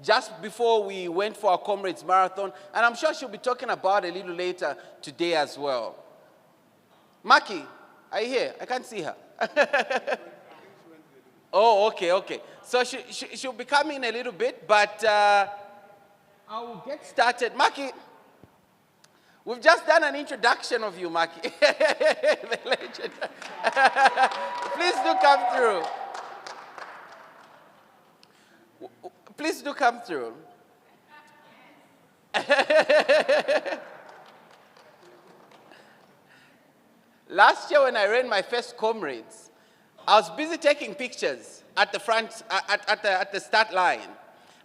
just before we went for our Comrades Marathon, and I'm sure she'll be talking about it a little later today as well. Makhi, are you here? I can't see her. Oh, okay. So she'll be coming in a little bit, but I will get started. Makhi, we've just done an introduction of you, Makhi. The legend. Please do come through. Please do come through. Last year when I ran my first Comrades, I was busy taking pictures at the front, at the start line.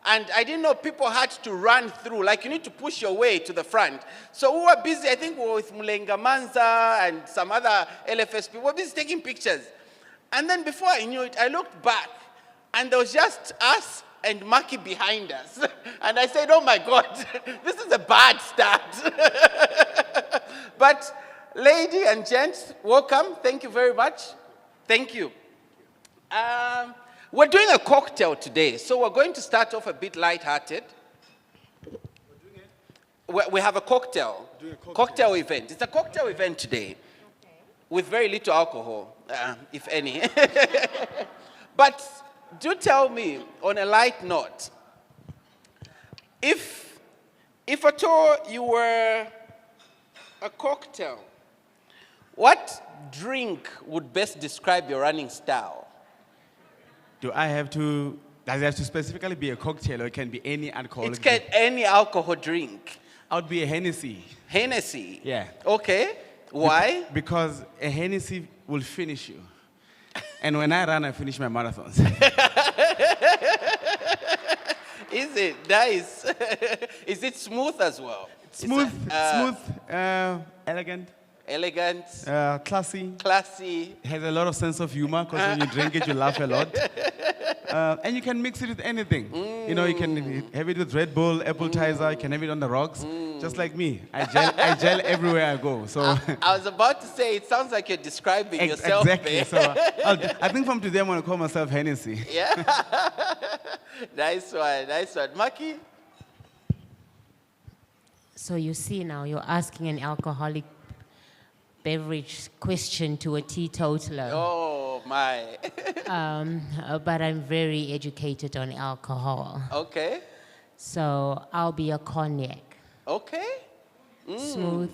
And I didn't know people had to run through, like you need to push your way to the front. So we were busy, I think we were with Mulenga Manza and some other LFS people, we were busy taking pictures. And then before I knew it, I looked back and there was just us and Makhi behind us. And I said, oh my God, this is a bad start. But lady and gents, welcome, thank you very much. Thank you. We're doing a cocktail today, so we're going to start off a bit lighthearted. We have a cocktail. Cocktail event. It's a cocktail event today, with very little alcohol, if any. But do tell me, on a light note, if at all you were a cocktail, what drink would best describe your running style? Does it have to specifically be a cocktail or it can be any alcoholic It can drink? any alcohol drink. I would be a Hennessy. Hennessy? Yeah. Okay. Why? Because a Hennessy will finish you. And when I run, I finish my marathons. Is it nice? Is it smooth as well? Smooth, elegant. Elegant. Classy. Classy. Has a lot of sense of humor because when you drink it, you laugh a lot. And you can mix it with anything. You know, you can have it with Red Bull, apple tizer, you can have it on the rocks. Just like me. I gel everywhere I go. So I was about to say, it sounds like you're describing yourself. Exactly. So I think from today I'm going to call myself Hennessy. Yeah. Nice one. Makhi? So you see now, you're asking an alcoholic beverage question to a teetotaler. Oh, my. But I'm very educated on alcohol. Okay. So I'll be a cognac. Okay. Smooth,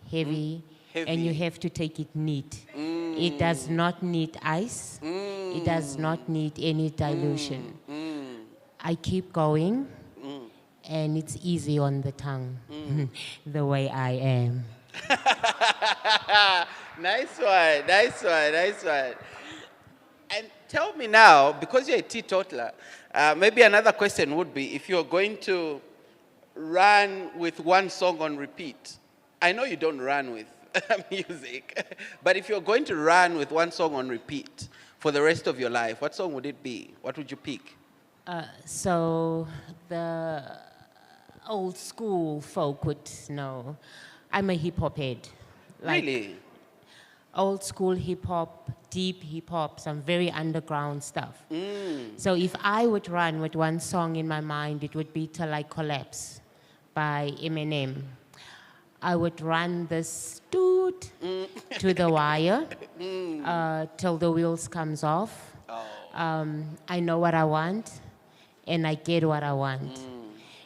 heavy, and you have to take it neat. It does not need ice. It does not need any dilution. I keep going, and it's easy on the tongue, the way I am. Nice one. And tell me now, because you're a teetotaler, maybe another question would be, if you're going to run with one song on repeat, I know you don't run with music, but if you're going to run with one song on repeat for the rest of your life, what song would it be? What would you pick? So the old school folk would know. I'm a hip hop head. Really? Old school hip hop, deep hip hop, some very underground stuff. So if I would run with one song in my mind, it would be Till I Collapse by Eminem. I would run this dude to the wire till the wheels comes off. I know what I want and I get what I want.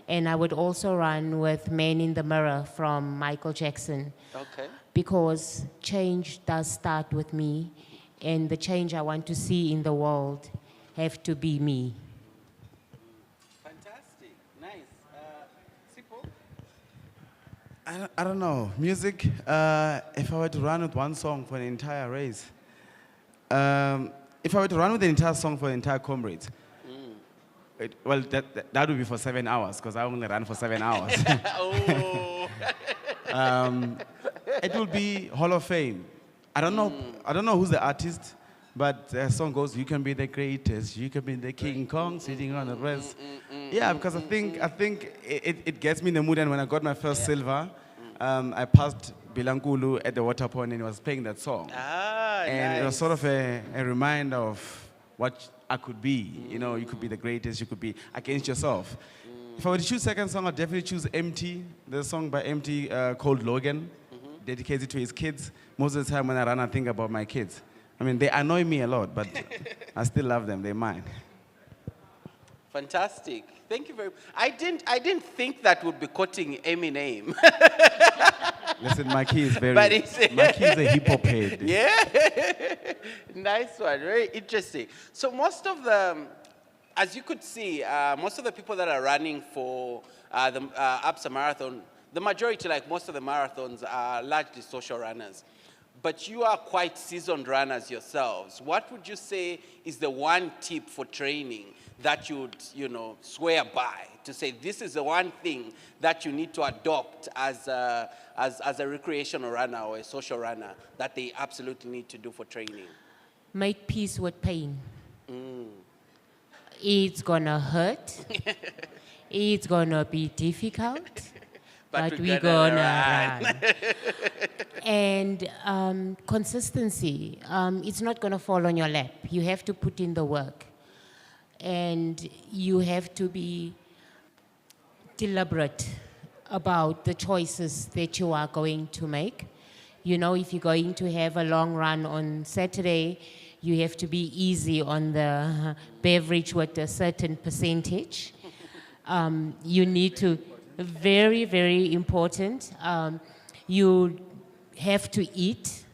And I would also run with Man in the Mirror from Michael Jackson. Okay. Because change does start with me, and the change I want to see in the world have to be me. Fantastic. Nice. Sipho? I don't know. Music, if I were to run with one song for an entire race, if I were to run with the entire song for the entire Comrades, that would be for 7 hours, because I only run for 7 hours. Oh. It will be Hall of Fame. I don't know who's the artist, but the song goes, "You can be the greatest, you can be the King Kong sitting on the rest." Yeah, because I think it gets me in the mood. And when I got my first silver, I passed Bilankulu at the water pond and he was playing that song. Ah, and nice. it was sort of a reminder of what I could be. You know, you could be the greatest, you could be against yourself. If I were to choose second song, I'd definitely choose Empty. There's a song by Empty called Logan, dedicated to his kids. Most of the time when I run, I think about my kids. I mean, they annoy me a lot, but I still love them, they're mine. Fantastic. Thank you very much. I didn't think that would be quoting Eminem. Listen, Makhi is Makhi is a hip hop head. Yeah. Nice one. Very interesting. So most of the, as you could see, most of the people that are running for the ABSA Marathon, the majority, like most of the marathons, are largely social runners. But you are quite seasoned runners yourselves. What would you say is the one tip for training that you'd, swear by, to say this is the one thing that you need to adopt as a recreational runner or a social runner that they absolutely need to do for training? Make peace with pain. It's gonna hurt. It's gonna be difficult. But we're gonna run. And consistency, it's not gonna fall on your lap. You have to put in the work. And you have to be deliberate about the choices that you are going to make. You know, if you're going to have a long run on Saturday, you have to be easy on the beverage with a certain percentage. You need to, very, very important, you have to eat,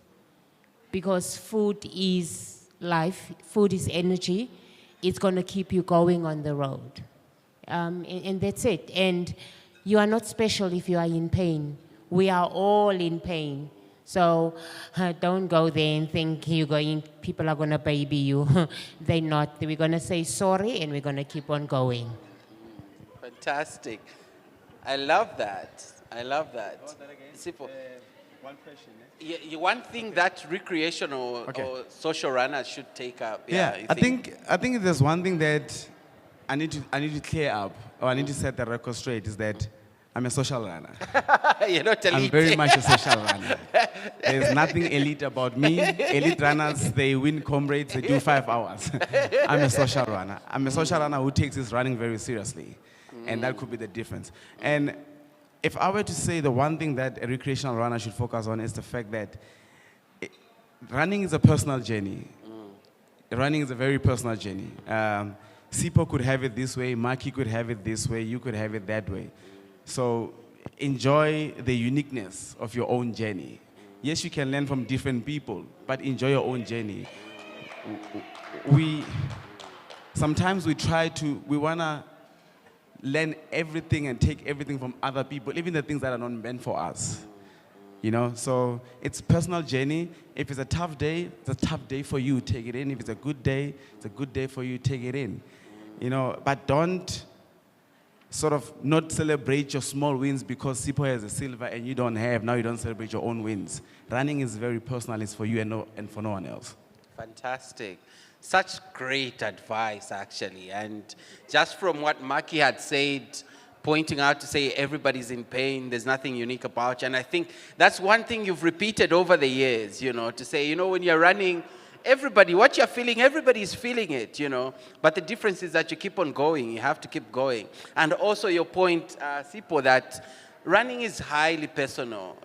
because food is life, food is energy. It's going to keep you going on the road. And that's it. And you are not special if you are in pain. We are all in pain. So don't go there and think people are going to baby you. They're not. We're going to say sorry and we're going to keep on going. Fantastic. I love that. I love that. Sipho, one question. one thing that recreational or social runners should take up. I think if there's one thing that I need to clear up, or I need to set the record straight, is that I'm a social runner. You're not elite. I'm very much a social runner. There's nothing elite about me. Elite runners, they win comrades, they do 5 hours. I'm a social runner. I'm a social runner who takes his running very seriously. And that could be the difference. And if I were to say the one thing that a recreational runner should focus on is the fact that running is a personal journey. Running is a very personal journey. Sipho could have it this way, Makhi could have it this way, you could have it that way. So enjoy the uniqueness of your own journey. Yes, you can learn from different people, but enjoy your own journey. Sometimes we want to learn everything and take everything from other people, even the things that are not meant for us. So it's personal journey. If it's a tough day, it's a tough day for you, take it in. If it's a good day, it's a good day for you, take it in. But don't sort of not celebrate your small wins because Sipho has a silver and you don't have. Now you don't celebrate your own wins. Running is very personal. It's for you and for no one else. Fantastic. Such great advice, actually. And just from what Makhi had said, pointing out to say everybody's in pain, there's nothing unique about you. And I think that's one thing you've repeated over the years, to say, when you're running, what you're feeling, everybody's feeling it, But the difference is that you keep on going. You have to keep going. And also your point, Sipho, that running is highly personal,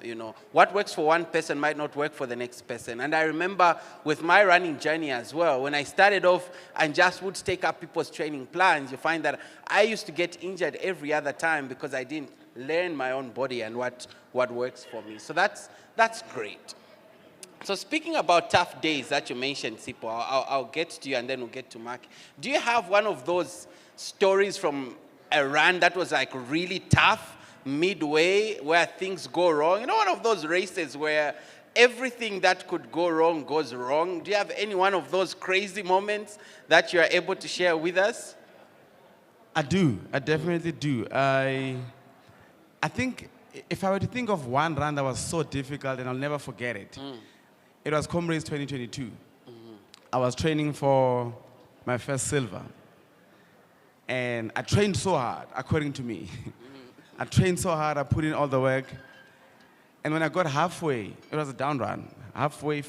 What works for one person might not work for the next person. And I remember with my running journey as well, when I started off and just would take up people's training plans, you find that I used to get injured every other time because I didn't learn my own body and what works for me. So that's great. So speaking about tough days that you mentioned, Sipho, I'll get to you and then we'll get to Makhi. Do you have one of those stories from a run that was like really tough, midway, where things go wrong? One of those races where everything that could go wrong goes wrong. Do you have any one of those crazy moments that you are able to share with us? I do. I definitely do. I think if I were to think of one run that was so difficult and I'll never forget it, it was Comrades 2022. I was training for my first silver. And I trained so hard, according to me. I trained so hard, I put in all the work. And when I got halfway, it was a down run. Halfway,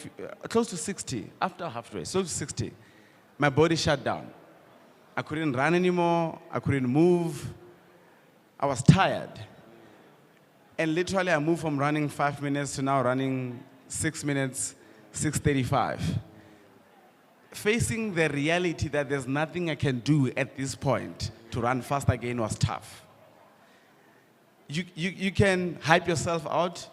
close to 60, after halfway, close to 60. my body shut down. I couldn't run anymore. I couldn't move. I was tired. And literally, I moved from running 5 minutes to now running 6 minutes, 6:35. Facing the reality that there's nothing I can do at this point to run fast again was tough. You can hype yourself out.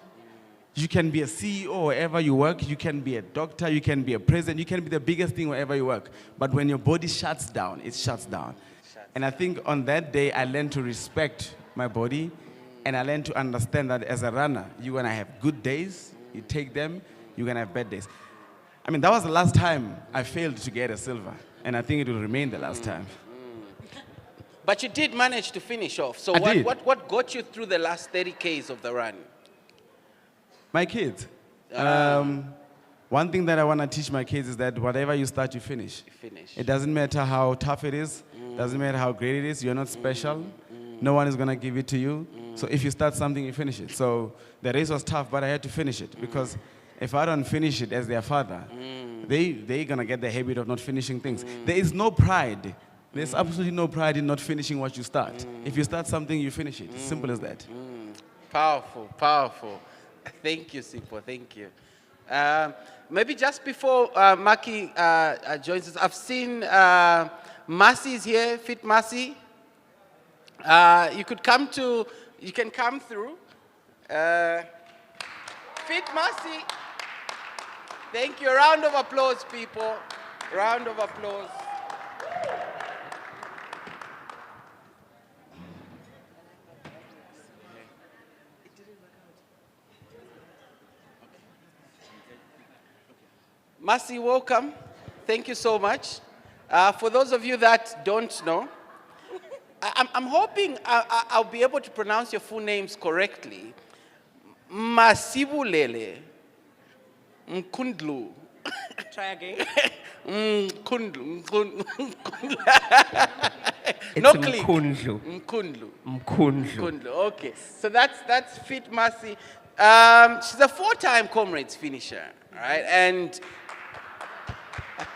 You can be a CEO wherever you work. You can be a doctor. You can be a president. You can be the biggest thing wherever you work. But when your body shuts down, it shuts down. And I think on that day, I learned to respect my body. And I learned to understand that as a runner, you're going to have good days. You take them. You're going to have bad days. I mean, that was the last time I failed to get a silver. And I think it will remain the last time. But you did manage to finish off. So I did. what got you through the last 30 Ks of the run? My kids. One thing that I want to teach my kids is that whatever you start, you finish. It doesn't matter how tough it is. Doesn't matter how great it is. You're not special. No one is going to give it to you. So if you start something, you finish it. So the race was tough, but I had to finish it. Because if I don't finish it as their father, they're going to get the habit of not finishing things. There is no pride. There's absolutely no pride in not finishing what you start. If you start something, you finish it. Simple as that. Powerful, powerful. Thank you, Sipho. Thank you. Maybe just before Makhi joins us, I've seen Masi is here, Fit-Masi. You can come through. Fit-Masi. Thank you. A round of applause, people. Round of applause. Masi, welcome. Thank you so much. For those of you that don't know, I'm hoping I'll be able to pronounce your full names correctly. Masibulele Mkhundlu. Try again. Mkhundlu. It's No click. Mkhundlu. Mkhundlu. Mkhundlu. Okay, so that's Fit-Masi. She's a 4-time comrades finisher, right? And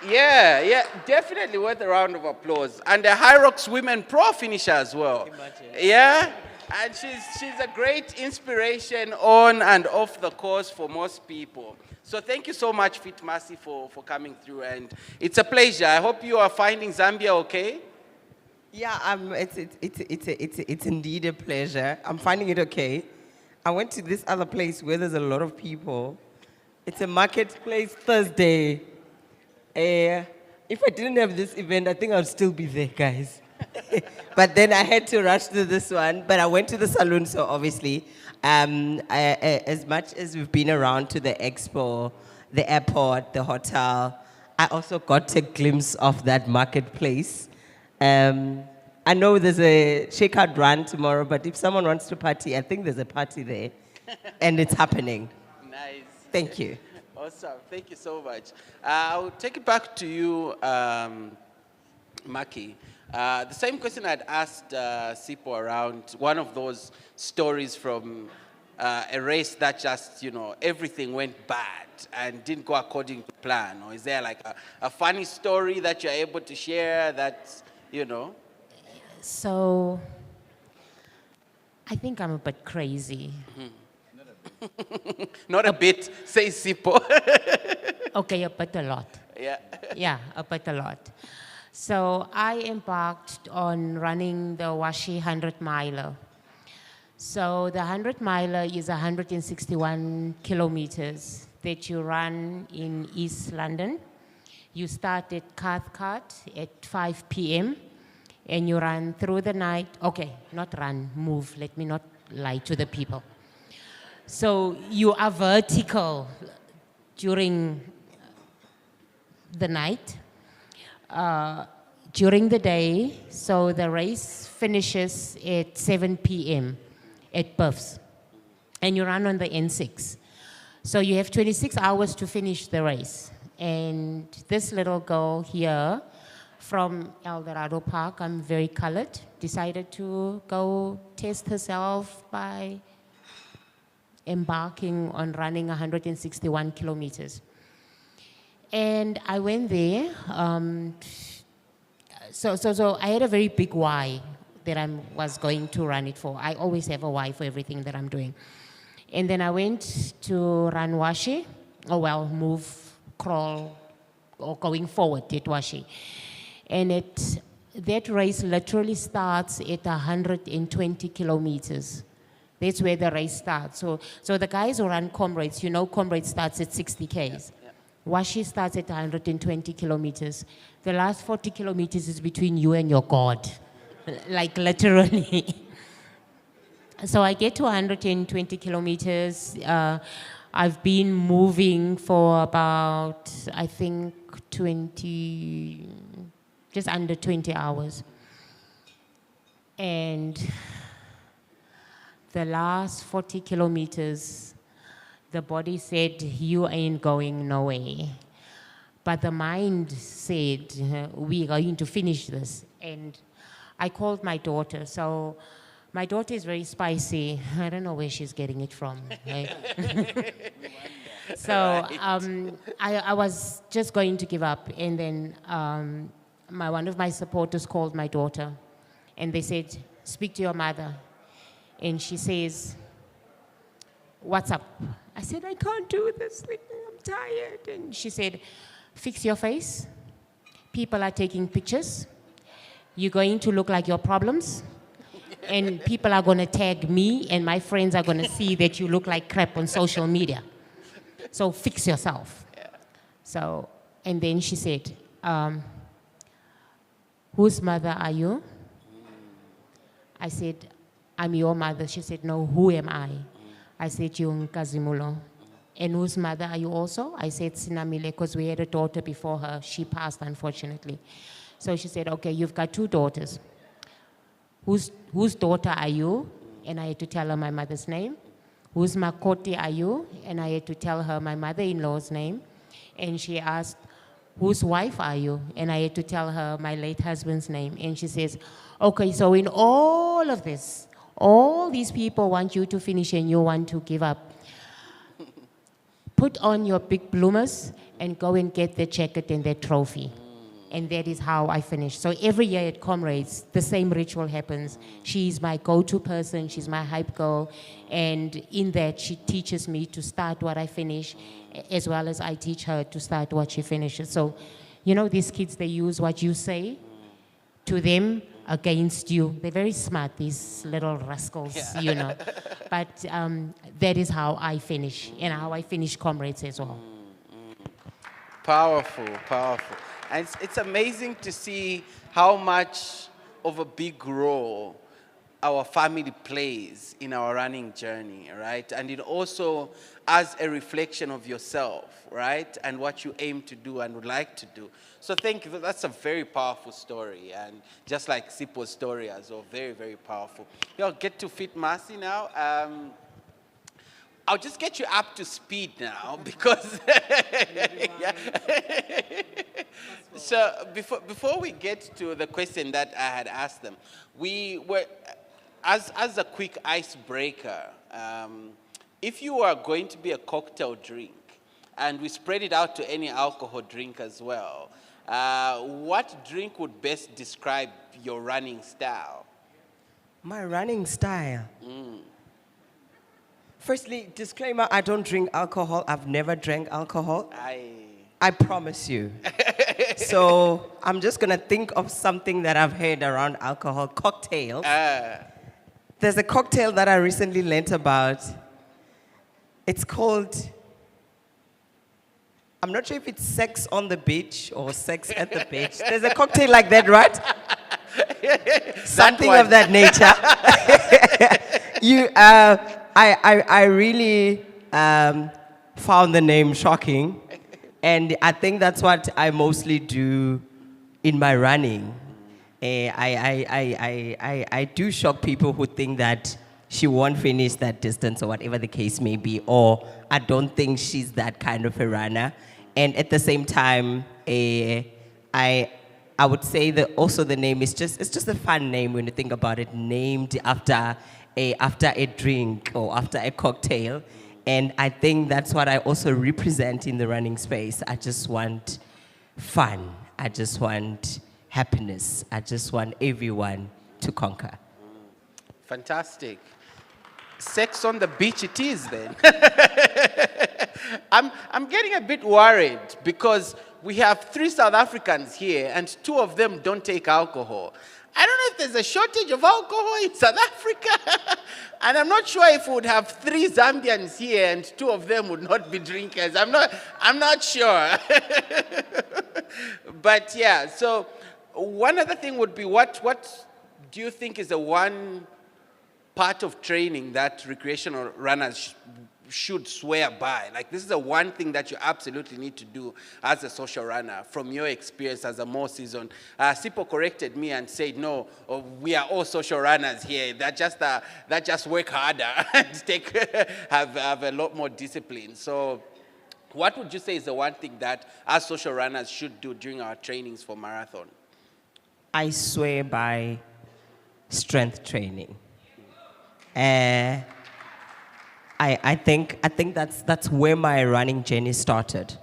yeah, definitely worth a round of applause. And a High Rocks Women Pro finisher as well. Imagine. Yeah, and she's a great inspiration on and off the course for most people. So thank you so much, Fit-Masi, for coming through, and it's a pleasure. I hope you are finding Zambia okay. Yeah, it's indeed a pleasure. I'm finding it okay. I went to this other place where there's a lot of people. It's a marketplace Thursday. If I didn't have this event, I think I'd still be there, guys. But then I had to rush to this one. But I went to the saloon, so obviously, as much as we've been around to the expo, the airport, the hotel, I also got a glimpse of that marketplace. I know there's a shakeout run tomorrow, but if someone wants to party, I think there's a party there, and it's happening. Nice. Thank you. Awesome. Thank you so much. I'll take it back to you, Makhi. The same question I'd asked Sipho around one of those stories from a race that just, everything went bad and didn't go according to plan. Or is there like a funny story that you're able to share that, So, I think I'm a bit crazy. Not a bit, say Sipho. Okay, a bit a lot. Yeah. Yeah, a bit a lot. So I embarked on running the Washi 100-miler. So the 100-miler is 161 kilometers that you run in East London. You start at Cathcart at 5 p.m. and you run through the night. Okay, not run, move. Let me not lie to the people. So you are vertical during the night. During the day, so the race finishes at 7 p.m. at Buffs, and you run on the N6. So you have 26 hours to finish the race. And this little girl here from El Dorado Park, I'm very colored, decided to go test herself by embarking on running 161 kilometers. And I went there. So I had a very big why that I was going to run it for. I always have a why for everything that I'm doing. And then I went to run Washi, move, crawl, or going forward at Washi. And that race literally starts at 120 kilometers. That's where the race starts. So the guys who run Comrades, Comrades starts at 60 Ks. Yeah. Washi starts at 120 kilometers. The last 40 kilometers is between you and your God, like literally. So I get to 120 kilometers. I've been moving for about, I think, just under 20 hours. And the last 40 kilometers, the body said, you ain't going nowhere. But the mind said, we are going to finish this. And I called my daughter. So my daughter is very spicy. I don't know where she's getting it from. Right? So I was just going to give up. And then one of my supporters called my daughter. And they said, speak to your mother. And she says, what's up? I said, I can't do this. I'm tired. And she said, fix your face. People are taking pictures. You're going to look like your problems. And people are going to tag me, and my friends are going to see that you look like crap on social media. So fix yourself. Yeah. So, and then she said, whose mother are you? I said, I'm your mother. She said, no, who am I? I said, you're Nkazimulo. And whose mother are you also? I said, Sinamile, because we had a daughter before her. She passed, unfortunately. So she said, okay, you've got two daughters. Whose daughter are you? And I had to tell her my mother's name. Whose Makoti are you? And I had to tell her my mother-in-law's name. And she asked, whose wife are you? And I had to tell her my late husband's name. And she says, okay, so in all of this, all these people want you to finish and you want to give up. Put on your big bloomers and go and get the jacket and that trophy. And that is how I finished. So every year at Comrades, the same ritual happens. She's my go-to person. She's my hype girl. And in that, she teaches me to start what I finish, as well as I teach her to start what she finishes. So, these kids, they use what you say to them against you. They're very smart, these little rascals, But that is how I finish, and how I finish Comrades as well. Powerful, powerful. And it's amazing to see how much of a big role our family plays in our running journey, right? And it also as a reflection of yourself, right? And what you aim to do and would like to do. So thank you. That's a very powerful story. And just like Sipho's story as well, very, very powerful. I'll get to Fit-Masi now. I'll just get you up to speed now because So before we get to the question that I had asked them, we were, as a quick icebreaker, if you are going to be a cocktail drink, and we spread it out to any alcohol drink as well, what drink would best describe your running style? My running style? Firstly, disclaimer, I don't drink alcohol. I've never drank alcohol. I promise you. So I'm just going to think of something that I've heard around alcohol. Cocktails. There's a cocktail that I recently learnt about. It's called, I'm not sure if it's sex on the beach or sex at the beach. There's a cocktail like that, right? Something of that nature. I really found the name shocking. And I think that's what I mostly do in my running. I do shock people who think that she won't finish that distance or whatever the case may be, or I don't think she's that kind of a runner. And at the same time, I would say that also the name is just a fun name when you think about it, named after a drink or after a cocktail. And I think that's what I also represent in the running space. I just want fun. I just want happiness. I just want everyone to conquer. Fantastic. Sex on the beach it is then. I'm getting a bit worried because we have 3 South Africans here and 2 of them don't take alcohol. I don't know if there's a shortage of alcohol in South Africa. And I'm not sure if we would have 3 Zambians here and 2 of them would not be drinkers. I'm not sure. But yeah, so one other thing would be what do you think is the one part of training that recreational runners should swear by? Like, this is the one thing that you absolutely need to do as a social runner from your experience as a more seasoned. Sipho corrected me and said, no, we are all social runners here. That just work harder and have a lot more discipline. So what would you say is the one thing that as social runners should do during our trainings for marathon? I swear by strength training. I think that's where my running journey started.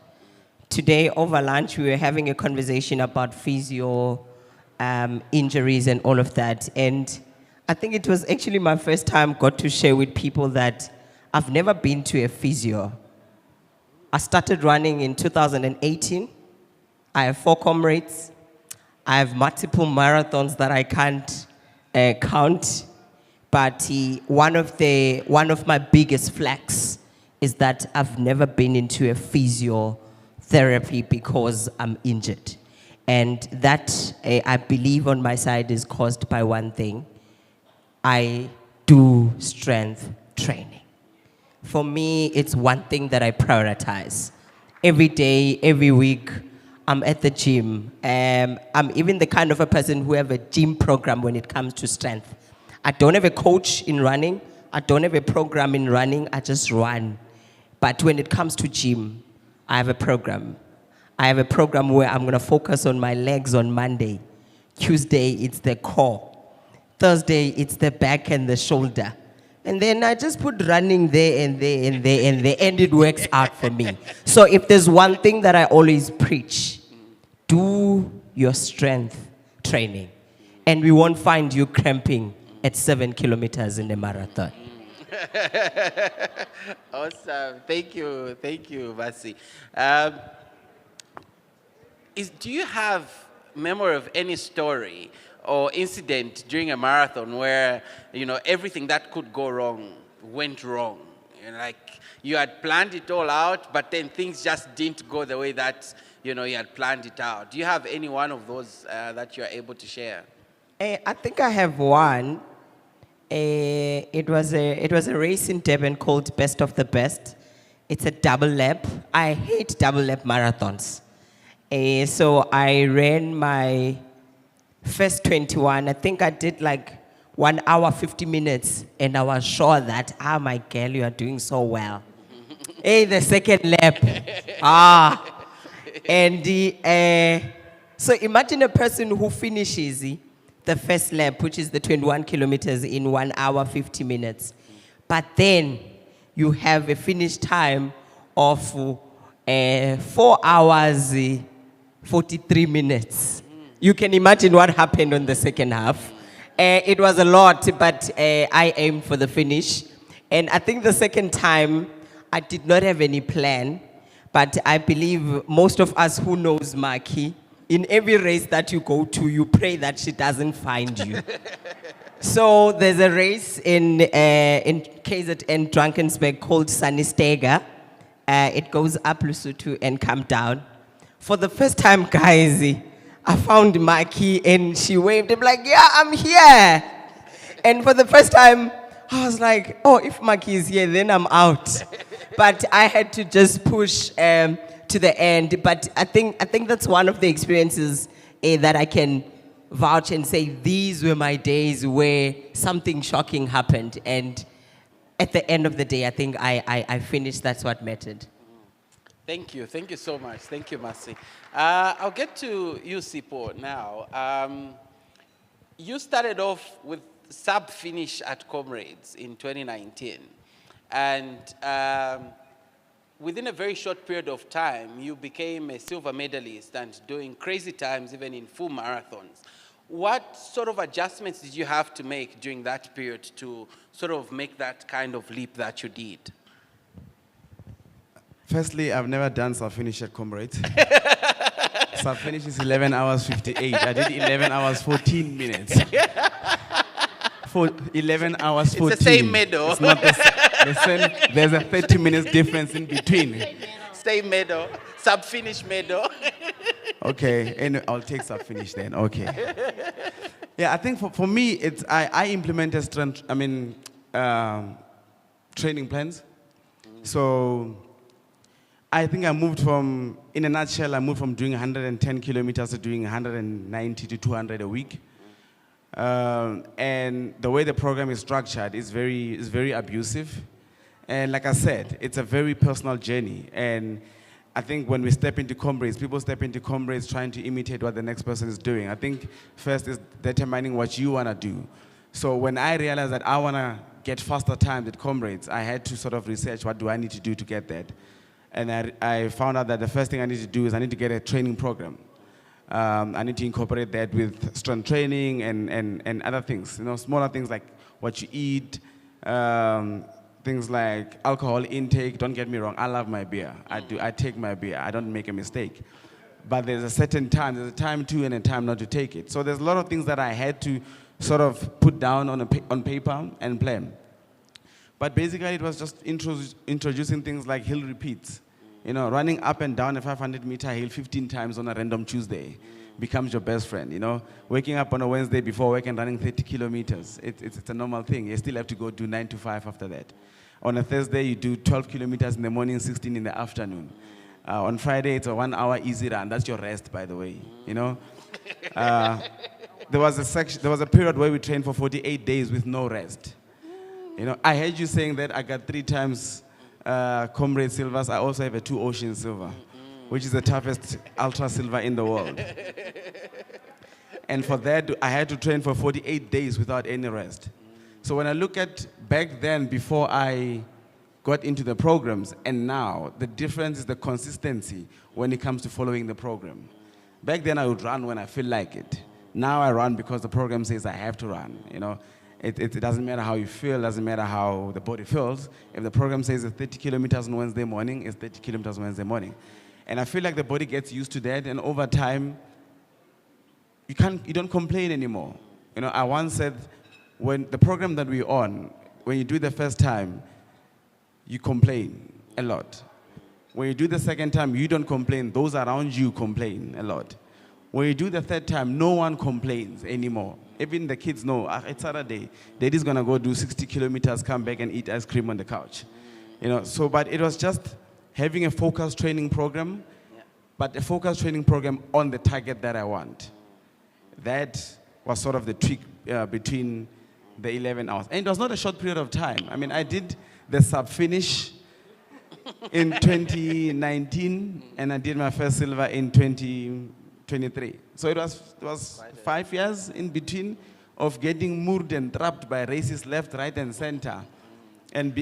Today over lunch we were having a conversation about physio, injuries and all of that, and I think it was actually my first time got to share with people that I've never been to a physio. I started running in 2018. I have 4 comrades. I have multiple marathons that I can't count. But one of my biggest flags is that I've never been into a physiotherapy because I'm injured. And that, I believe on my side, is caused by one thing. I do strength training. For me, it's one thing that I prioritize. Every day, every week, I'm at the gym. I'm even the kind of a person who have a gym program when it comes to strength. I don't have a coach in running. I don't have a program in running. I just run. But when it comes to gym, I have a program. I have a program where I'm going to focus on my legs on Monday. Tuesday, it's the core. Thursday, it's the back and the shoulder. And then I just put running there and there and there and there, and it works out for me. So if there's one thing that I always preach, do your strength training. And we won't find you cramping at 7 kilometers in a marathon. Awesome. Thank you, Masi. Do you have memory of any story or incident during a marathon where, everything that could go wrong went wrong? Like, you had planned it all out, but then things just didn't go the way that, you had planned it out. Do you have any one of those that you're able to share? I think I have one. It was a race in Durban called Best of the Best. It's a double lap. I hate double lap marathons. So I ran my first 21. I think I did like 1 hour, 50 minutes. And I was sure that, my girl, you are doing so well. The second lap. And so imagine a person who finishes the first lap, which is the 21 kilometers in 1 hour, 50 minutes. But then you have a finish time of 4 hours, 43 minutes. You can imagine what happened on the second half. It was a lot, but I aimed for the finish. And I think the second time, I did not have any plan, but I believe most of us who knows Makhi, in every race that you go to, you pray that she doesn't find you. So there's a race in KZN Drakensberg called Sanistega. It goes up Lesotho and come down. For the first time, guys, I found Makhi and she waved. I'm like, yeah, I'm here. And for the first time, I was like, oh, if Makhi is here, then I'm out. But I had to just push to the end. But I think that's one of the experiences that I can vouch and say these were my days where something shocking happened. And at the end of the day, I think I finished. That's what mattered. Thank you so much. Thank you, Masi. I'll get to you, Sipho, now. You started off with sub-finish at Comrades in 2019. And within a very short period of time, you became a silver medalist and doing crazy times, even in full marathons. What sort of adjustments did you have to make during that period to sort of make that kind of leap that you did? Firstly, I've never done self-finish at Comrades. Self-finish is 11 hours 58. I did 11 hours 14 minutes. For 11 hours 14. It's the same medal. It's not the same. There's a 30 minutes difference in between. Same medal, sub-finish medal. Okay, and I'll take sub-finish then. Okay. Yeah, I think for me, it's I implemented training plans. So I think I moved from, in a nutshell, I moved from doing 110 kilometers to doing 190 to 200 a week. And the way the program is structured is very abusive. And like I said, it's a very personal journey. And I think when we step into Comrades, people step into Comrades trying to imitate what the next person is doing. I think first is determining what you want to do. So when I realized that I want to get faster times at Comrades, I had to sort of research what do I need to do to get that. And I found out that the first thing I need to do is I need to get a training program. I need to incorporate that with strength training and other things, smaller things like what you eat, things like alcohol intake. Don't get me wrong, I love my beer. I take my beer, I don't make a mistake. But there's a certain time, there's a time to and a time not to take it. So there's a lot of things that I had to sort of put down on paper and plan. But basically it was just introducing things like hill repeats. Running up and down a 500-meter hill 15 times on a random Tuesday becomes your best friend, Waking up on a Wednesday before work and running 30 kilometers, it's a normal thing. You still have to go do 9 to 5 after that. On a Thursday, you do 12 kilometers in the morning, 16 in the afternoon. On Friday, it's a 1-hour easy run. That's your rest, by the way, There was a period where we trained for 48 days with no rest. I heard you saying that I got 3 times Comrade Silvers. I also have a 2 Ocean Silver, which is the toughest ultra silver in the world. And for that, I had to train for 48 days without any rest. So when I look at back then, before I got into the programs, and now, the difference is the consistency when it comes to following the program. Back then, I would run when I feel like it. Now I run because the program says I have to run, It doesn't matter how you feel, doesn't matter how the body feels. If the program says it's 30 kilometers on Wednesday morning, it's 30 kilometers on Wednesday morning. And I feel like the body gets used to that, and over time, you don't complain anymore. I once said, when the program that we're on, when you do it the first time, you complain a lot. When you do the second time, you don't complain. Those around you complain a lot. When you do the third time, no one complains anymore. Even the kids know, it's Saturday. Daddy's going to go do 60 kilometers, come back and eat ice cream on the couch. But it was just having a focused training program, but a focused training program on the target that I want. That was sort of the trick between the 11 hours. And it was not a short period of time. I did the sub-finish in 2019, and I did my first silver in 2023. So it was 5 years in between of getting moored and trapped by races left, right, and center. And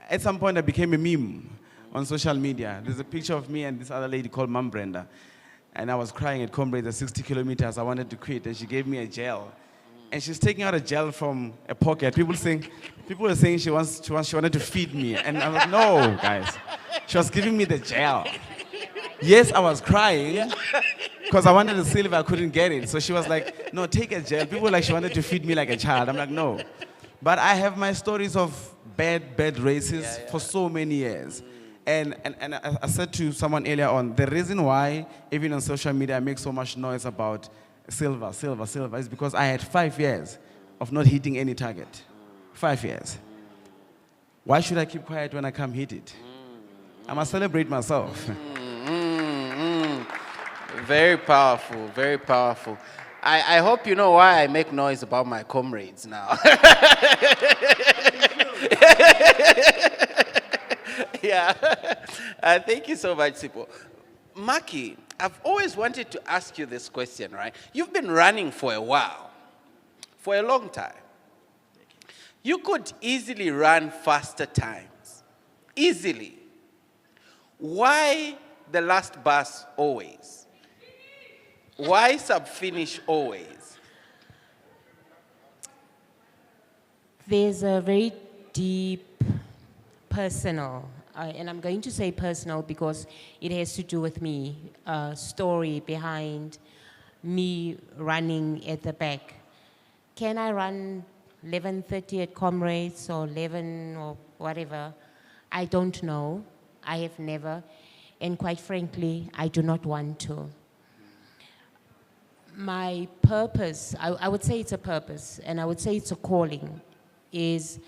at some point I became a meme on social media. There's a picture of me and this other lady called Mom Brenda. And I was crying at Comrades at 60 kilometers. I wanted to quit, and she gave me a gel. And she's taking out a gel from a pocket. People were saying she wanted to feed me. And I'm like, no, guys. She was giving me the gel. Yes, I was crying because I wanted a silver, I couldn't get it. So she was like, no, take a gel. People were like, she wanted to feed me like a child. I'm like, no. But I have my stories of bad races for so many years. And I said to someone earlier on, the reason why, even on social media, I make so much noise about silver is because I had 5 years of not hitting any target. 5 years. Why should I keep quiet when I come hit it? I must celebrate myself. Very powerful, very powerful. I hope you know why I make noise about my comrades now. Yeah. Thank you so much, Sipho. Makhi, I've always wanted to ask you this question, right? You've been running for a while, for a long time. You could easily run faster times. Easily. Why the last bus always? Why sub-finish always? There's a very deep personal, and I'm going to say personal because it has to do with me, story behind me running at the back. Can I run 11:30 at Comrades or 11 or whatever? I don't know. I have never. And quite frankly, I do not want to. My purpose, I would say it's a purpose, and I would say it's a calling, is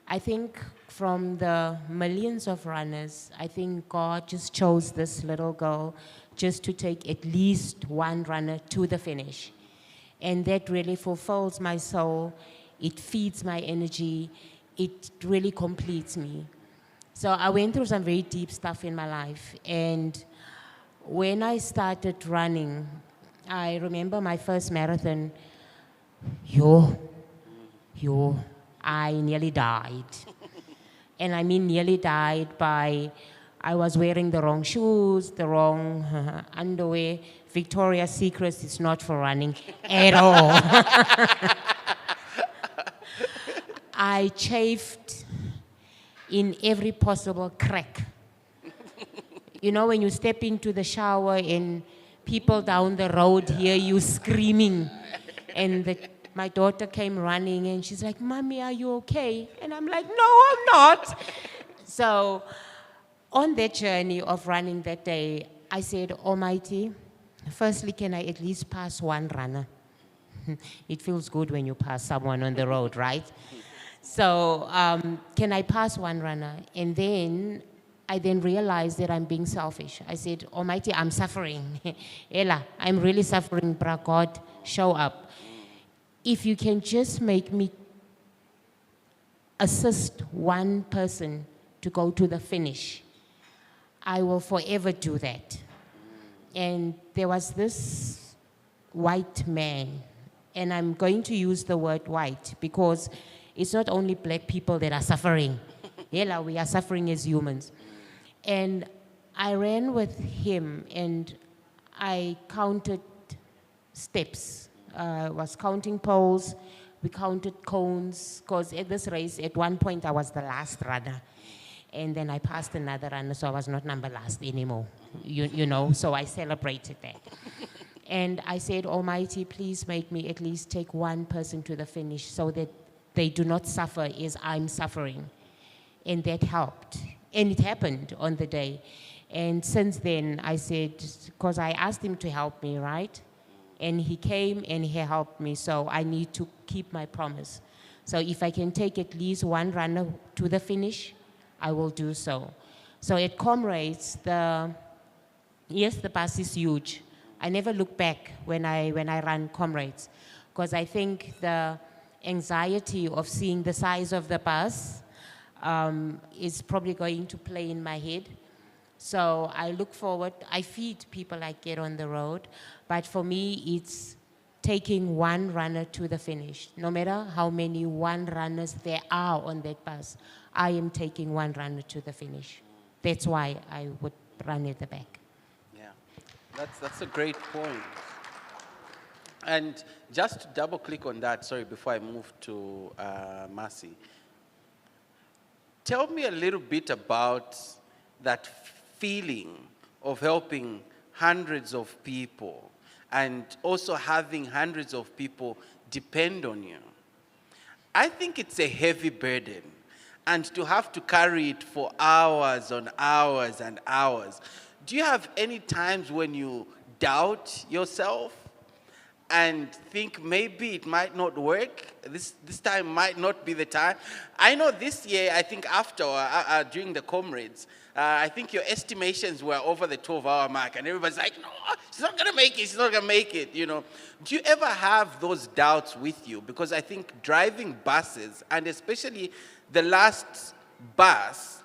I think from the millions of runners, I think God just chose this little girl just to take at least one runner to the finish. And that really fulfills my soul. It feeds my energy. It really completes me. So I went through some very deep stuff in my life. And when I started running, I remember my first marathon, I nearly died. And I mean nearly died by, I was wearing the wrong shoes, the wrong underwear. Victoria's Secret is not for running at all. I chafed in every possible crack. You know, when you step into the shower and people down the road hear you screaming, and my daughter came running and she's like, "Mommy, are you okay?" And I'm like, "No, I'm not." So on that journey of running that day, I said, "Almighty, firstly, can I at least pass one runner?" It feels good when you pass someone on the road, right? So can I pass one runner? And then I realized that I'm being selfish. I said, "Almighty, I'm suffering." Ella, I'm really suffering, bra. God, show up. If you can just make me assist one person to go to the finish, I will forever do that. And there was this white man, and I'm going to use the word white because it's not only black people that are suffering. Ella, we are suffering as humans. And I ran with him and I counted steps. Was counting poles, we counted cones, because at this race, at one point I was the last runner. And then I passed another runner, so I was not number last anymore, you know, so I celebrated that. And I said, "Almighty, please make me at least take one person to the finish so that they do not suffer as I'm suffering." And that helped. And it happened on the day. And since then, I said, because I asked him to help me, right? And he came and he helped me, so I need to keep my promise. So if I can take at least one runner to the finish, I will do so. So at Comrades, yes, the bus is huge. I never look back when I run Comrades, because I think the anxiety of seeing the size of the bus is probably going to play in my head. So I look forward, I feed people I get on the road, but for me it's taking one runner to the finish. No matter how many one runners there are on that bus, I am taking one runner to the finish. That's why I would run at the back. Yeah, that's a great point. And just to double click on that, sorry, before I move to Masi, tell me a little bit about that feeling of helping hundreds of people and also having hundreds of people depend on you. I think it's a heavy burden, and to have to carry it for hours on hours and hours. Do you have any times when you doubt yourself and think maybe it might not work? This time might not be the time. I know this year, I think after, during the Comrades, I think your estimations were over the 12-hour mark, and everybody's like, "No, she's not gonna make it, she's not gonna make it," you know. Do you ever have those doubts with you? Because I think driving buses, and especially the last bus,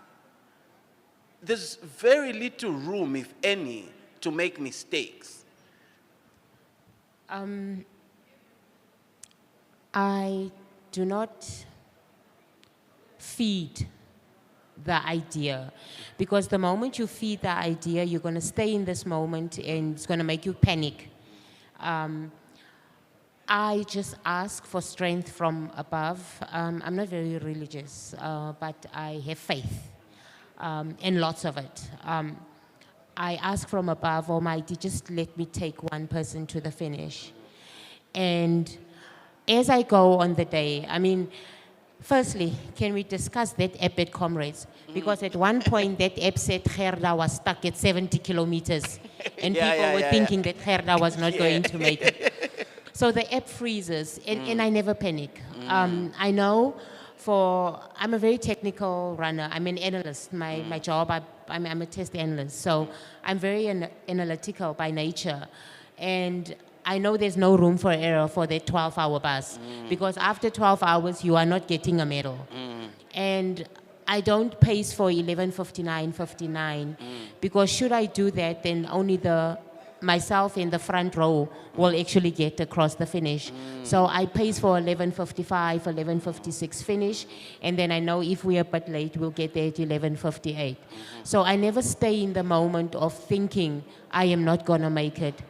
there's very little room, if any, to make mistakes. I do not feed the idea. Because the moment you feed the idea, you're going to stay in this moment and it's going to make you panic. I just ask for strength from above. I'm not very religious, but I have faith, and lots of it. I ask from above, Almighty, just let me take one person to the finish. And as I go on the day, I mean, firstly, can we discuss that app at Comrades? Because at one point, that app said Gerda was stuck at 70 kilometers, and people were thinking that Gerda was not going to make it. So the app freezes, and I never panic. I know I'm a very technical runner. I'm an analyst. My job, I'm a test analyst. So I'm very analytical by nature. And I know there's no room for error for that 12-hour bus. Because after 12 hours, you are not getting a medal. And I don't pace for 11:59:59. Because should I do that, then only myself in the front row will actually get across the finish. So I pace for 11:55, 11:56 finish, and then I know if we're a bit late, we'll get there at 11:58. So I never stay in the moment of thinking, I am not gonna make it.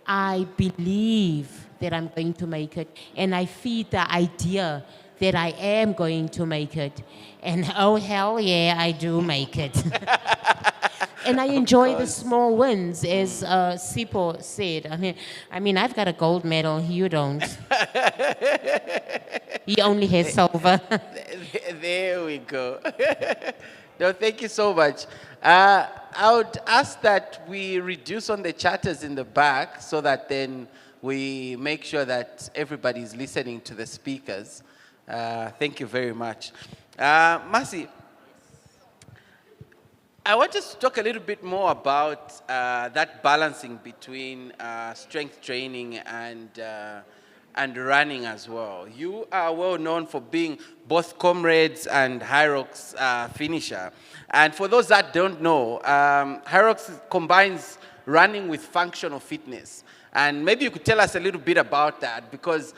I believe that I'm going to make it, and I feed the idea that I am going to make it. And oh, hell yeah, I do make it. And I enjoy the small wins, as Sipho said. I mean, I've got a gold medal. You don't. He only has silver. There we go. No, thank you so much. I would ask that we reduce on the chatters in the back so that then we make sure that everybody is listening to the speakers. Thank you very much. Masi, I want us to talk a little bit more about that balancing between strength training and running as well. You are well known for being both Comrades and Hyrox finisher. And for those that don't know, Hyrox combines running with functional fitness. And maybe you could tell us a little bit about that, because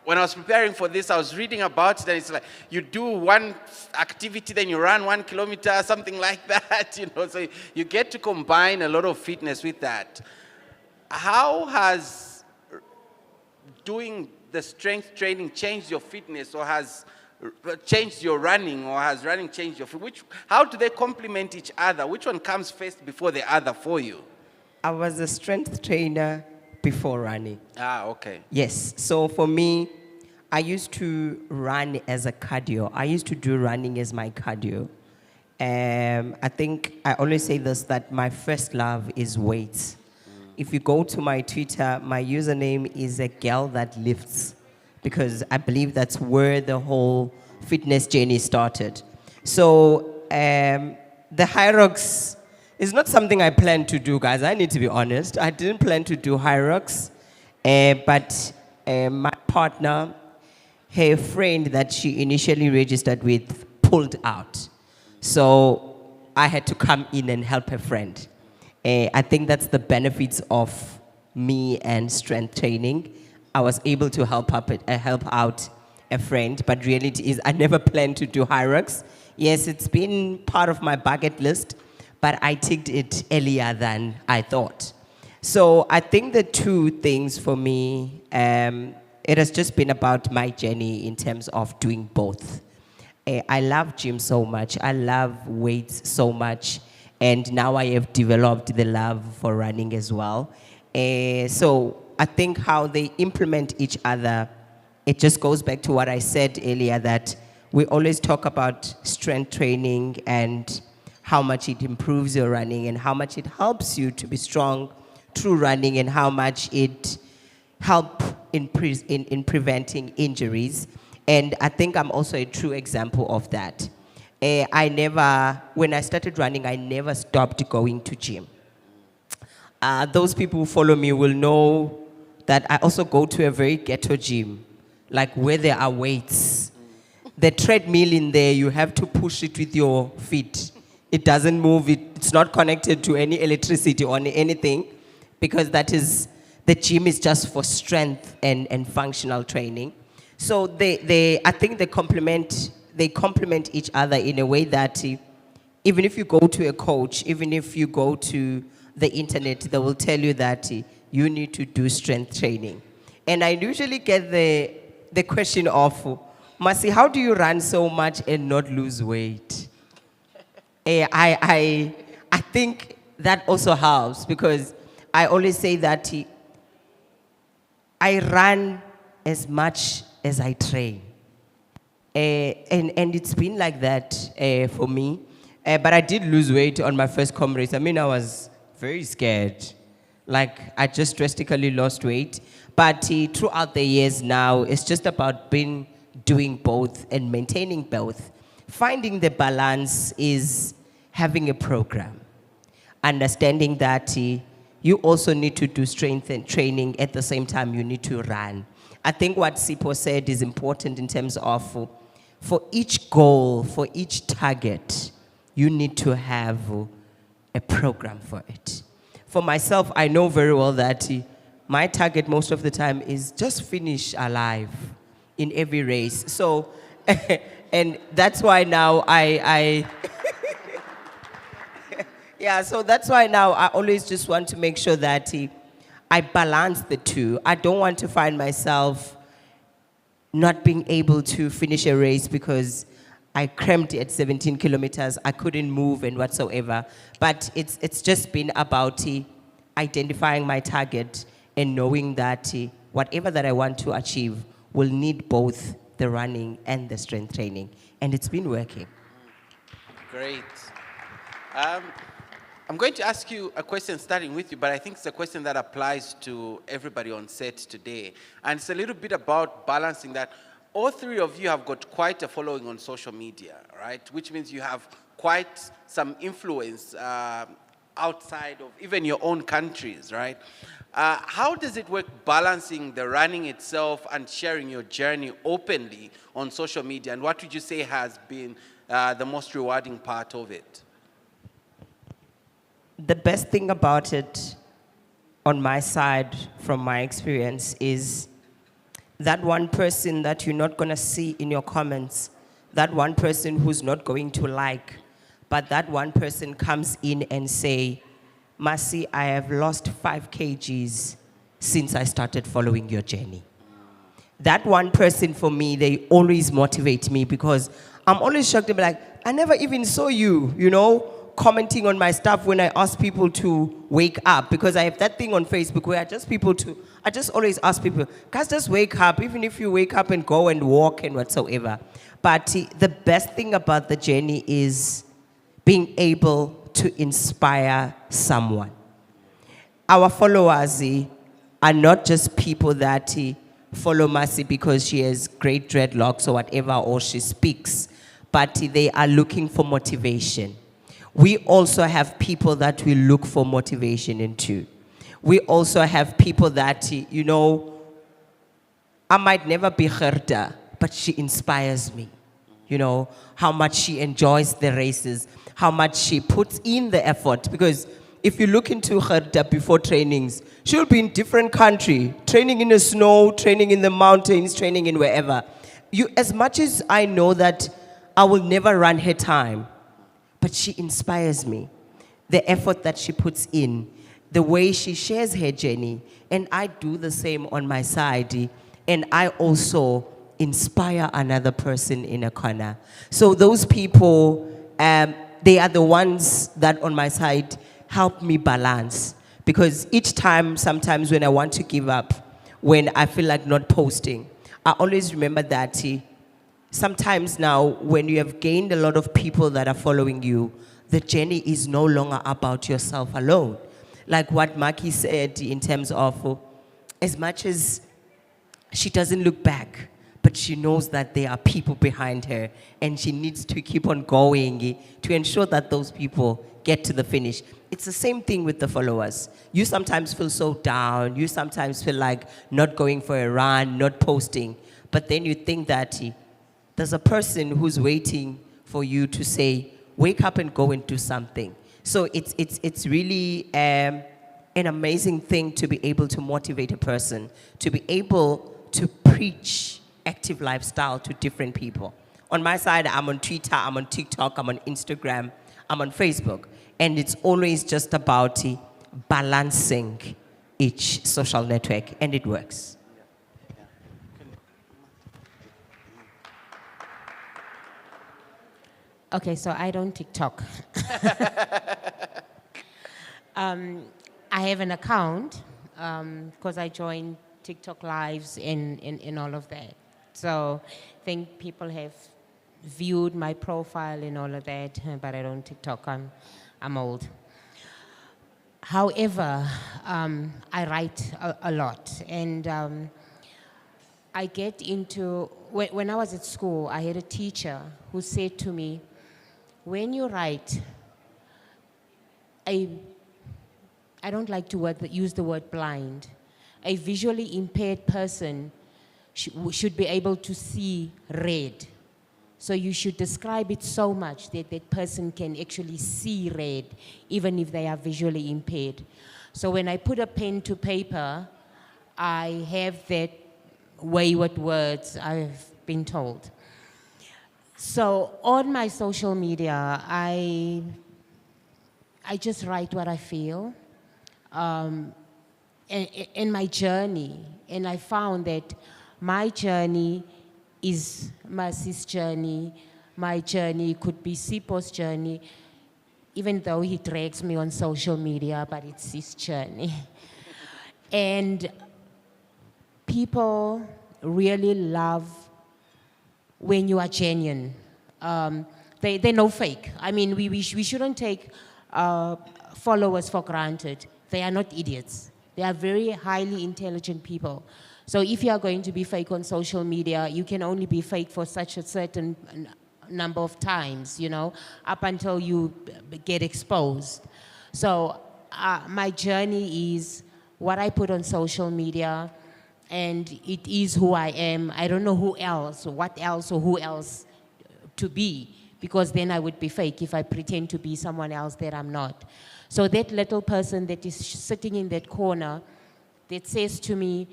when I was preparing for this, I was reading about it, and it's like you do one activity, then you run 1 kilometer, something like that, so you get to combine a lot of fitness with that. How has doing the strength training changed your fitness, or has changed your running, or has running changed your fitness? How do they complement each other? Which one comes first before the other for you? I was a strength trainer before running. Okay. Yes. So for me, I used to run as a cardio. I used to do running as my cardio. I think I always say this, that my first love is weights. If you go to my Twitter, my username is a girl that lifts, because I believe that's where the whole fitness journey started. So the Hyrox is not something I planned to do, guys. I need to be honest. I didn't plan to do Hyrox, but my partner, her friend that she initially registered with, pulled out. So I had to come in and help her friend. I think that's the benefits of me and strength training. I was able to help out a friend, but reality is I never planned to do Hyrox. Yes, it's been part of my bucket list, but I ticked it earlier than I thought. So I think the two things for me, it has just been about my journey in terms of doing both. I love gym so much. I love weights so much. And now I have developed the love for running as well. So I think how they implement each other, it just goes back to what I said earlier, that we always talk about strength training and how much it improves your running and how much it helps you to be strong through running and how much it helps in preventing injuries. And I think I'm also a true example of that. When I started running, I never stopped going to gym. Those people who follow me will know that I also go to a very ghetto gym, like where there are weights. The treadmill in there, you have to push it with your feet. It doesn't move. It's not connected to any electricity or anything, because the gym is just for strength and functional training. So I think they complement they complement each other in a way that even if you go to a coach, even if you go to the internet, they will tell you that you need to do strength training. And I usually get the question of, Masi, how do you run so much and not lose weight? I think that also helps, because I always say that I run as much as I train. And it's been like that for me. But I did lose weight on my first com race. I mean, I was very scared. Like, I just drastically lost weight. But throughout the years now, it's just about doing both and maintaining both. Finding the balance is having a program. Understanding that you also need to do strength and training at the same time you need to run. I think what Sipho said is important in terms of for each goal, for each target, you need to have a program for it. For myself, I know very well that my target most of the time is just finish alive in every race. So, and that's why now yeah, so that's why now I always just want to make sure that I balance the two. I don't want to find myself not being able to finish a race because I cramped at 17 kilometers, I couldn't move and whatsoever. But it's just been about identifying my target and knowing that whatever that I want to achieve will need both the running and the strength training. And it's been working. Great. I'm going to ask you a question starting with you, but I think it's a question that applies to everybody on set today. And it's a little bit about balancing that. All three of you have got quite a following on social media, right? Which means you have quite some influence outside of even your own countries, right? How does it work balancing the running itself and sharing your journey openly on social media? And what would you say has been the most rewarding part of it? The best thing about it, on my side, from my experience, is that one person that you're not going to see in your comments, that one person who's not going to like, but that one person comes in and say, Masi, I have lost 5 kgs since I started following your journey. That one person, for me, they always motivate me, because I'm always shocked to be like, I never even saw you, you know, commenting on my stuff when I ask people to wake up, because I have that thing on Facebook where I just always ask people, guys, just wake up, even if you wake up and go and walk and whatsoever. But the best thing about the journey is being able to inspire someone. Our followers are not just people that follow Masi because she has great dreadlocks or whatever, or she speaks, but they are looking for motivation. We also have people that we look for motivation into. We also have people that, you know, I might never be Gerda, but she inspires me. You know, how much she enjoys the races, how much she puts in the effort. Because if you look into Gerda before trainings, she'll be in different country, training in the snow, training in the mountains, training in wherever. As much as I know that I will never run her time, but she inspires me. The effort that she puts in, the way she shares her journey, and I do the same on my side, and I also inspire another person in a corner. So those people, they are the ones that on my side help me balance. Because each time, sometimes when I want to give up, when I feel like not posting, I always remember that sometimes now, when you have gained a lot of people that are following you, the journey is no longer about yourself alone. Like what Makhi said in terms of, as much as she doesn't look back, but she knows that there are people behind her, and she needs to keep on going to ensure that those people get to the finish. It's the same thing with the followers. You sometimes feel so down. You sometimes feel like not going for a run, not posting. But then you think that there's a person who's waiting for you to say, wake up and go and do something. So it's really an amazing thing to be able to motivate a person, to be able to preach active lifestyle to different people. On my side, I'm on Twitter, I'm on TikTok, I'm on Instagram, I'm on Facebook. And it's always just about balancing each social network, and it works. Okay, so I don't TikTok. I have an account because I joined TikTok lives in all of that. So I think people have viewed my profile and all of that, but I don't TikTok. I'm old. However, I write a lot, and I get into, when I was at school, I had a teacher who said to me, when you write, I don't like to use the word blind. A visually impaired person should be able to see red. So you should describe it so much that that person can actually see red, even if they are visually impaired. So when I put a pen to paper, I have that wayward words, I've been told. So on my social media, I just write what I feel, and my journey. And I found that my journey is Masi's journey. My journey could be Sipho's journey, even though he drags me on social media, but it's his journey. And people really love when you are genuine. They're no fake. I mean, we shouldn't take followers for granted. They are not idiots. They are very highly intelligent people. So if you are going to be fake on social media, you can only be fake for such a certain number of times, you know, up until you get exposed. So my journey is what I put on social media, and it is who I am. I don't know who else, or what else, or who else to be, because then I would be fake if I pretend to be someone else that I'm not. So that little person that is sitting in that corner that says to me,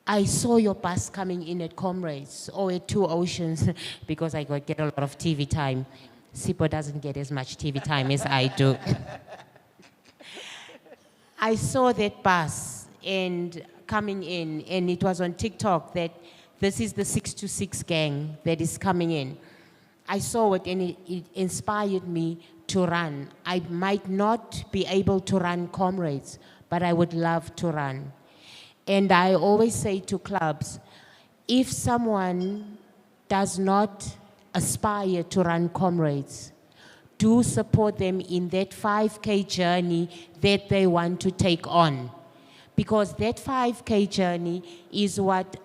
I saw your bus coming in at Comrades or at Two Oceans, because I get a lot of TV time. Sipho doesn't get as much TV time as I do. I saw that bus and coming in, and it was on TikTok that this is the 626 gang that is coming in. I saw it, and it inspired me to run. I might not be able to run Comrades, but I would love to run. And I always say to clubs, if someone does not aspire to run Comrades, do support them in that 5K journey that they want to take on. Because that 5K journey is what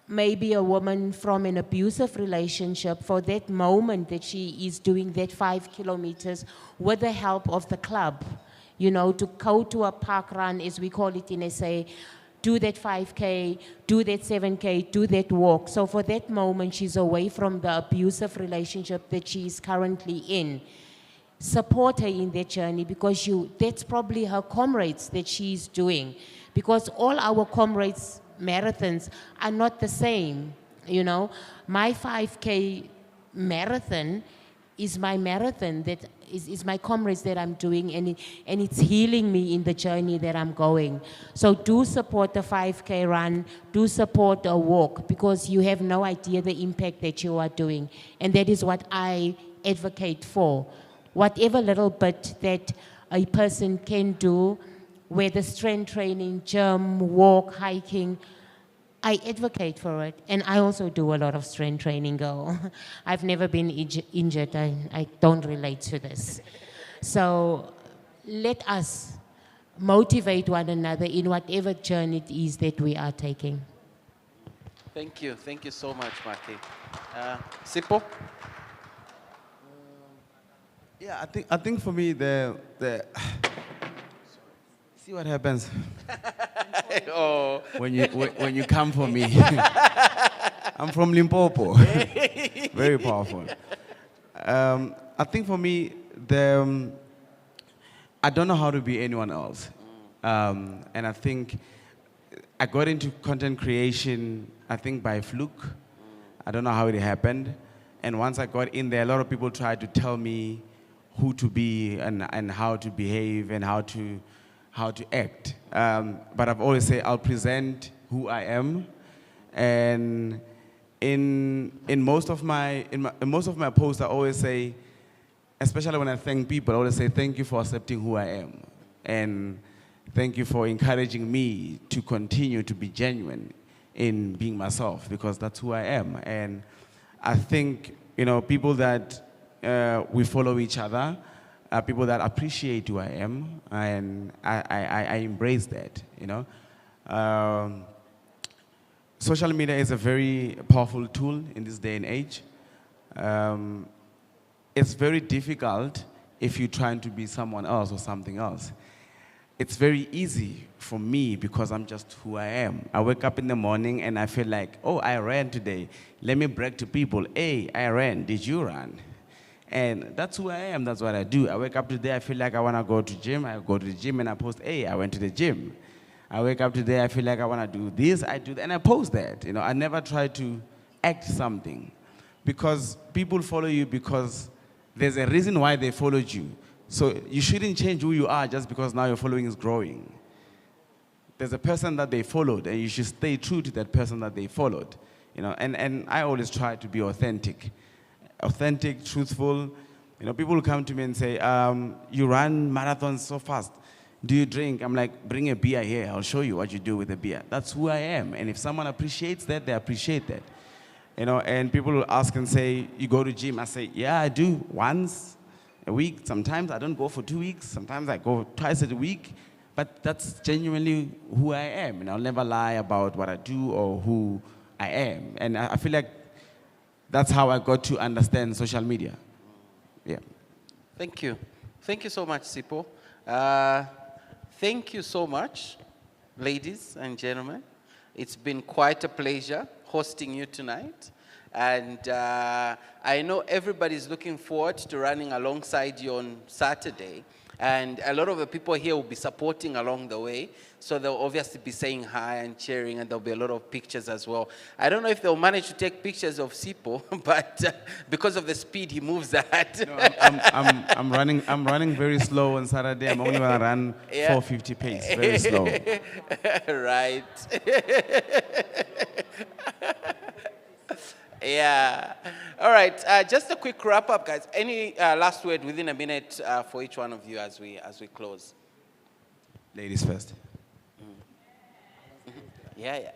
maybe a woman from an abusive relationship, for that moment that she is doing that 5 kilometers with the help of the club, you know, to go to a park run, as we call it in SA, do that 5K, do that 7K, do that walk. So for that moment, she's away from the abusive relationship that she is currently in. Support her in that journey, because that's probably her Comrades that she's doing. Because all our Comrades marathons are not the same, you know. My 5K marathon is my marathon, that is my Comrades that I'm doing, and it's healing me in the journey that I'm going. So do support the 5K run, do support a walk, because you have no idea the impact that you are doing. And that is what I advocate for. Whatever little bit that a person can do, whether strength training, gym, walk, hiking, I advocate for it. And I also do a lot of strength training, girl. I've never been injured. I don't relate to this. So let us motivate one another in whatever journey it is that we are taking. Thank you. Thank you so much, Makhi. Sipho? Yeah, I think for me the see what happens Oh. when you come for me. I'm from Limpopo. Very powerful. I think for me I don't know how to be anyone else, and I think I got into content creation, I think by fluke. I don't know how it happened. And once I got in there, a lot of people tried to tell me who to be and how to behave and how to act. But I've always said I'll present who I am. And in most of my posts, I always say, especially when I thank people, I always say thank you for accepting who I am, and thank you for encouraging me to continue to be genuine in being myself, because that's who I am. And I think, people that we follow each other, people that appreciate who I am, and I embrace that, Social media is a very powerful tool in this day and age. It's very difficult if you're trying to be someone else or something else. It's very easy for me because I'm just who I am. I wake up in the morning and I feel like, oh, I ran today. Let me brag to people, hey, I ran, did you run? And that's who I am, that's what I do. I wake up today, I feel like I wanna go to gym. I go to the gym and I post, hey, I went to the gym. I wake up today, I feel like I wanna do this, I do that, and I post that. I never try to act something, because people follow you because there's a reason why they followed you. So you shouldn't change who you are just because now your following is growing. There's a person that they followed, and you should stay true to that person that they followed. And I always try to be authentic, truthful. People will come to me and say, you run marathons so fast. Do you drink? I'm like, bring a beer here. I'll show you what you do with a beer. That's who I am. And if someone appreciates that, they appreciate that. And people will ask and say, you go to gym? I say, yeah, I do once a week. Sometimes I don't go for 2 weeks. Sometimes I go twice a week. But that's genuinely who I am. And I'll never lie about what I do or who I am. And I feel like that's how I got to understand social media. Yeah. Thank you. Thank you so much, Sipho. Thank you so much, ladies and gentlemen. It's been quite a pleasure hosting you tonight. And I know everybody's looking forward to running alongside you on Saturday. And a lot of the people here will be supporting along the way. So they'll obviously be saying hi and cheering, and there'll be a lot of pictures as well. I don't know if they'll manage to take pictures of Sipho, but because of the speed he moves at. No, I'm running very slow on Saturday. I'm only gonna run 450 pace, very slow. Right. Yeah. All right. Just a quick wrap up, guys. Any last word within a minute for each one of you as we close? Ladies first. Yeah.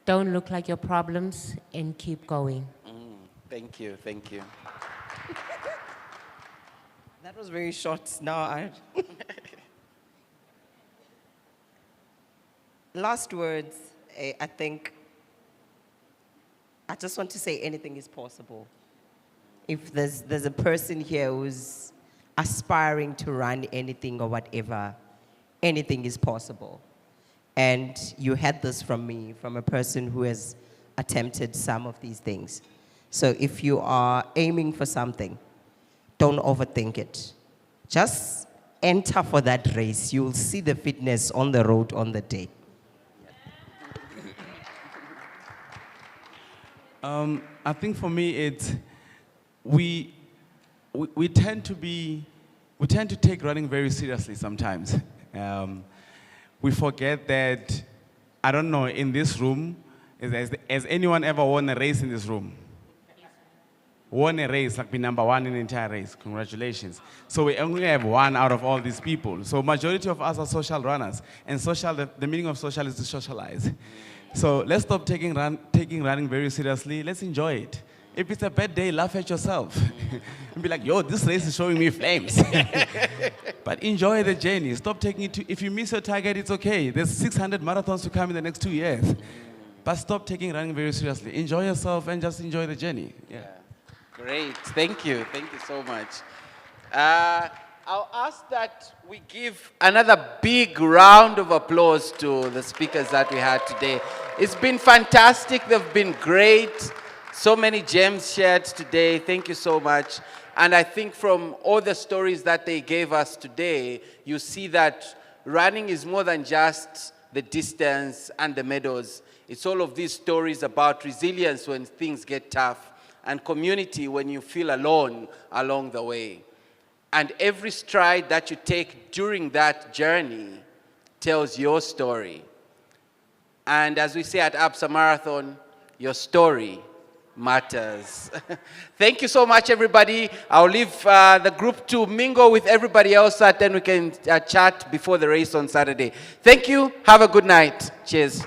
Don't look like your problems and keep going. Thank you. That was very short. Now last words, I think, I just want to say anything is possible. If there's a person here who's aspiring to run anything or whatever, anything is possible. And you had this from me, from a person who has attempted some of these things. So if you are aiming for something, don't overthink it. Just enter for that race. You'll see the fitness on the road on the day. I think for me, it's we tend to take running very seriously sometimes. We forget that, I don't know, in this room, has anyone ever won a race in this room? Won a race, like be number one in the entire race. Congratulations. So we only have one out of all these people. So majority of us are social runners. And the meaning of social is to socialize. So let's stop taking running very seriously. Let's enjoy it. If it's a bad day, laugh at yourself. And be like, yo, this race is showing me flames. But enjoy the journey. Stop taking it if you miss your target, it's okay. There's 600 marathons to come in the next 2 years. But stop taking running very seriously. Enjoy yourself and just enjoy the journey. Yeah. Great. Thank you so much. I'll ask that we give another big round of applause to the speakers that we had today. It's been fantastic. They've been great. So many gems shared today. Thank you so much. And I think from all the stories that they gave us today, you see that running is more than just the distance, and the meadows. It's all of these stories about resilience when things get tough, and community when you feel alone along the way. And every stride that you take during that journey tells your story. And as we say at ABSA Marathon, your story matters. Thank you so much, everybody. I'll leave the group to mingle with everybody else, and then we can chat before the race on Saturday. Thank you. Have a good night. Cheers.